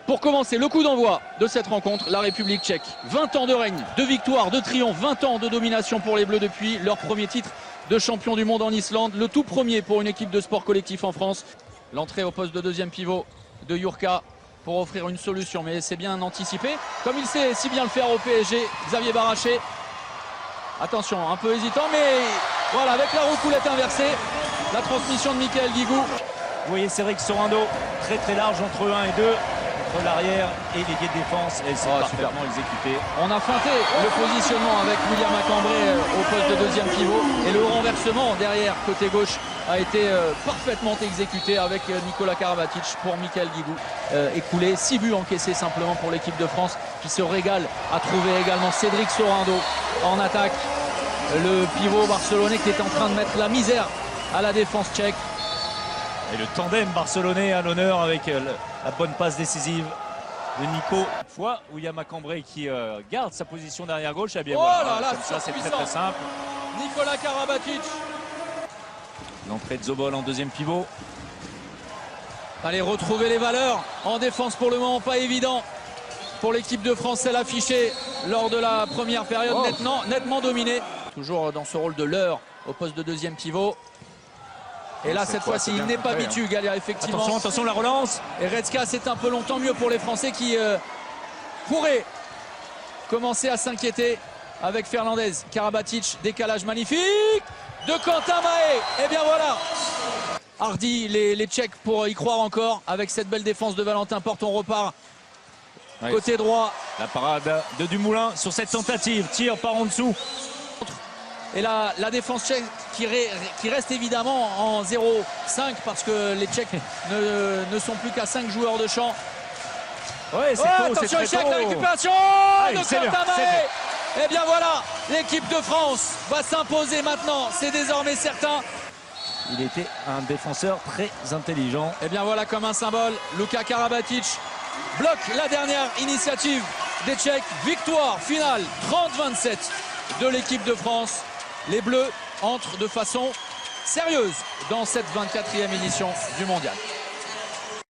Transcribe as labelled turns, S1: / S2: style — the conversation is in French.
S1: Pour commencer, le coup d'envoi de cette rencontre, la République tchèque. 20 ans de règne, de victoire, de triomphe, 20 ans de domination pour les Bleus depuis leur premier titre de champion du monde en Islande. Le tout premier pour une équipe de sport collectif en France. L'entrée au poste de deuxième pivot de Jurka pour offrir une solution, mais c'est bien anticipé. Comme il sait si bien le faire au PSG, Xavier Baraché. Attention, un peu hésitant, mais voilà, avec la roucoulette inversée, la transmission de Michael Guigou.
S2: Vous voyez Cédric Sorando, très large entre 1 et 2. Entre l'arrière et les guets de défense, et c'est parfaitement exécuté.
S1: On a feinté le positionnement avec William Macambré au poste de deuxième pivot, et le renversement derrière côté gauche a été parfaitement exécuté avec Nikola Karabatic pour Michael Guigou. Écoulé, 6 buts encaissés simplement pour l'équipe de France qui se régale à trouver également Cédric Sorando en attaque. Le pivot barcelonais qui est en train de mettre la misère à la défense tchèque.
S2: Et le tandem barcelonais à l'honneur avec la bonne passe décisive de Nico. Fois William Macambré qui garde sa position derrière gauche. Eh bien, voilà,
S1: là,
S2: comme ça c'est très simple.
S1: Nikola Karabatic.
S2: L'entrée de Zobol en deuxième pivot.
S1: Allez, retrouver les valeurs en défense pour le moment, pas évident pour l'équipe de France. Elle affichée lors de la première période, nettement dominée. Toujours dans ce rôle de leurre au poste de deuxième pivot. Et là, cette fois-ci, il n'est pas Bitu, Gallia, effectivement.
S2: Attention, la relance.
S1: Et Redska, c'est un peu longtemps mieux pour les Français qui pourraient commencer à s'inquiéter avec Fernandez. Karabatic, décalage magnifique de Quentin Mahé. Et bien voilà. Hardy, les Tchèques pour y croire encore avec cette belle défense de Valentin Porte. On repart côté droit.
S2: La parade de Dumoulin sur cette tentative. Tir par en dessous.
S1: Et la défense tchèque qui reste évidemment en 0-5 parce que les Tchèques ne sont plus qu'à 5 joueurs de champ.
S2: Ouais, c'est
S1: attention échec, la récupération de Quentin Mahé. Et bien voilà, l'équipe de France va s'imposer maintenant, c'est désormais certain.
S2: Il était un défenseur très intelligent.
S1: Et bien voilà comme un symbole, Luka Karabatic bloque la dernière initiative des Tchèques. Victoire finale 30-27 de l'équipe de France. Les Bleus entrent de façon sérieuse dans cette 24e édition du Mondial.